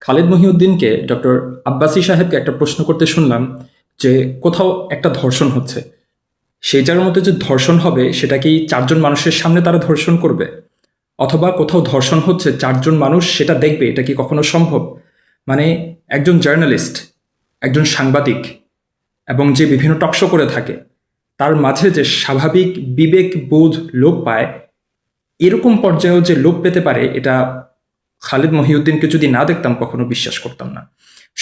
Khalid মহিউদ্দিনকে doctor Abbasi সাহেবকে একটা প্রশ্ন করতে শুনলাম যে কোথাও একটা ধর্ষণ হচ্ছে, সেই জায়গার মধ্যে যে ধর্ষণ হবে সেটা কি চারজন মানুষের সামনে তারা ধর্ষণ করবে, অথবা কোথাও ধর্ষণ হচ্ছে চারজন মানুষ সেটা দেখবে, এটা কি কখনো সম্ভব? মানে একজন জার্নালিস্ট, একজন সাংবাদিক এবং যে বিভিন্ন টকশো করে থাকে তার মাঝে যে স্বাভাবিক বিবেক বোধ লোপ পায়, এরকম পর্যায়েও যে লোপ পেতে পারে, এটা খালিদ মহিউদ্দিনকে যদি না দেখতাম কখনো বিশ্বাস করতাম না।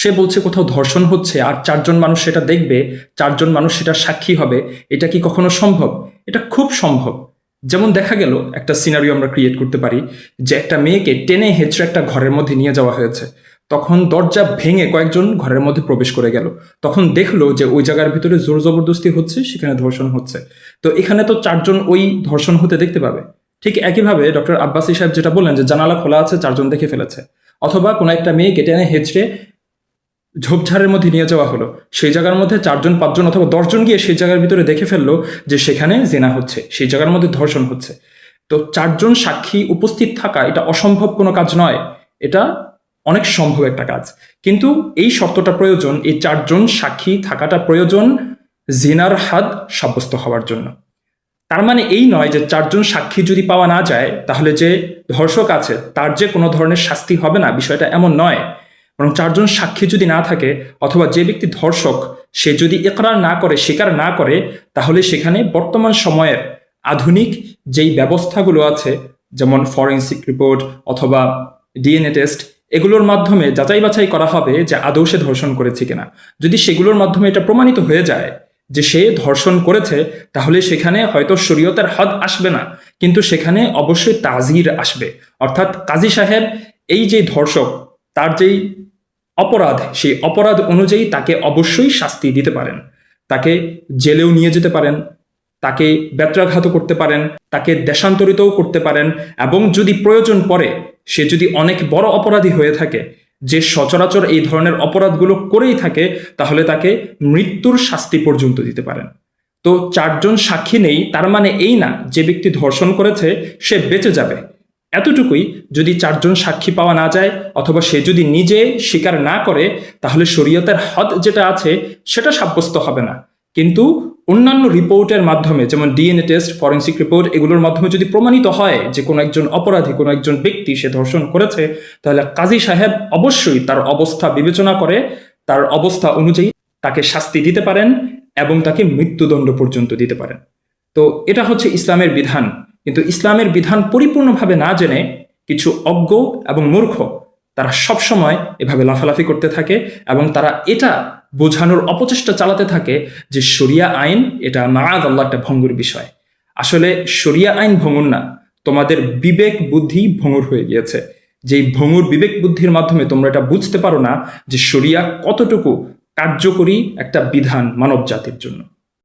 সে বলছে কোথাও ধর্ষণ হচ্ছে আর চারজন মানুষ সেটা দেখবে, চারজন মানুষ সেটা সাক্ষী হবে, এটা কি কখনো সম্ভব? এটা খুব সম্ভব। যেমন দেখা গেল একটা সিনারিও আমরা ক্রিয়েট করতে পারি যে একটা মেয়েকে টেনে হেঁচড়ে একটা ঘরের মধ্যে নিয়ে যাওয়া হয়েছে, তখন দরজা ভেঙে কয়েকজন ঘরের মধ্যে প্রবেশ করে গেল, তখন দেখলো যে ওই জায়গার ভিতরে জোর জবরদস্তি হচ্ছে, সেখানে ধর্ষণ হচ্ছে। তো এখানে তো চারজন ওই ধর্ষণ হতে দেখতে পাবে। ঠিক একইভাবে ডক্টর আব্বাসী সাহেব যেটা বললেন যে জানালা খোলা আছে, চারজন দেখে ফেলেছে, অথবা কোনো একটা মেয়েকে টেনে হেঁচড়ে ঝোপঝাড়ের মধ্যে নিয়ে যাওয়া হলো, সেই জায়গার মধ্যে চারজন পাঁচজন অথবা 10জন গিয়ে সেই জায়গার ভিতরে দেখে ফেললো যে সেখানে জেনা হচ্ছে, সেই জায়গার মধ্যে ধর্ষণ হচ্ছে। তো চারজন সাক্ষী উপস্থিত থাকা এটা অসম্ভব কোনো কাজ নয়, এটা অনেক সম্ভব একটা কাজ। কিন্তু এই শর্তটা প্রয়োজন, এই চারজন সাক্ষী থাকাটা প্রয়োজন জিনার হাদ সাব্যস্ত হওয়ার জন্য। তার মানে এই নয় যে চারজন সাক্ষী যদি পাওয়া না যায় তাহলে যে ধর্ষক আছে তার যে কোনো ধরনের শাস্তি হবে না, বিষয়টা এমন নয়। বরং চারজন সাক্ষী যদি না থাকে, অথবা যে ব্যক্তি ধর্ষক সে যদি ইকরার না করে, স্বীকার না করে, তাহলে সেখানে বর্তমান সময়ের আধুনিক যেই ব্যবস্থাগুলো আছে, যেমন ফরেনসিক রিপোর্ট অথবা ডিএনএ টেস্ট, এগুলোর মাধ্যমে যাচাই বাছাই করা হবে যে আদৌ সে ধর্ষণ করেছে কিনা। যদি সেগুলোর মাধ্যমে এটা প্রমাণিত হয়ে যায় যে সে ধর্ষণ করেছে, তাহলে সেখানে হয়তো শরীয়তের হদ আসবে না, কিন্তু সেখানে অবশ্যই তাজির আসবে। অর্থাৎ কাজী সাহেব এই যে ধর্ষক, তার যেই অপরাধ, সেই অপরাধ অনুযায়ী তাকে অবশ্যই শাস্তি দিতে পারেন। তাকে জেলেও নিয়ে যেতে পারেন, তাকে ব্যত্রাঘাত করতে পারেন, তাকে দেশান্তরিতও করতে পারেন, এবং যদি প্রয়োজন পড়ে, সে যদি অনেক বড় অপরাধী হয়ে থাকে, যে সচরাচর এই ধরনের অপরাধগুলো করেই থাকে, তাহলে তাকে মৃত্যুর শাস্তি পর্যন্ত দিতে পারেন। তো চারজন সাক্ষী নেই তার মানে এই না যে ব্যক্তি ধর্ষণ করেছে সে বেঁচে যাবে। এতটুকুই, যদি চারজন সাক্ষী পাওয়া না যায় অথবা সে যদি নিজে স্বীকার না করে, তাহলে শরীয়তের হদ যেটা আছে সেটা সাব্যস্ত হবে না। কিন্তু অন্যান্য রিপোর্টের মাধ্যমে, যেমন ডিএনএ টেস্ট, ফরেনসিক রিপোর্ট, এগুলোর মাধ্যমে যদি প্রমাণিত হয় যে কোনো একজন অপরাধী, কোনো একজন ব্যক্তি সে ধর্ষণ করেছে, তাহলে কাজী সাহেব অবশ্যই তার অবস্থা বিবেচনা করে তার অবস্থা অনুযায়ী তাকে শাস্তি দিতে পারেন এবং তাকে মৃত্যুদণ্ড পর্যন্ত দিতে পারেন। তো এটা হচ্ছে ইসলামের বিধান। কিন্তু ইসলামের বিধান পরিপূর্ণভাবে না জেনে কিছু অজ্ঞ এবং মূর্খ তারা সবসময় এভাবে লাফালাফি করতে থাকে, এবং তারা এটা বোঝানোর অপচেষ্টা চালাতে থাকে যে শরিয়া আইন এটা মাআযাল্লাহ একটা ভঙ্গুর বিষয়। আসলে শরিয়া আইন ভঙ্গুর না, তোমাদের বিবেক বুদ্ধি ভঙ্গুর হয়ে গিয়েছে। যেই ভঙ্গুর বিবেক বুদ্ধির মাধ্যমে তোমরা এটা বুঝতে পারো না যে শরিয়া কতটুকু কার্যকরী একটা বিধান মানব জাতির জন্য।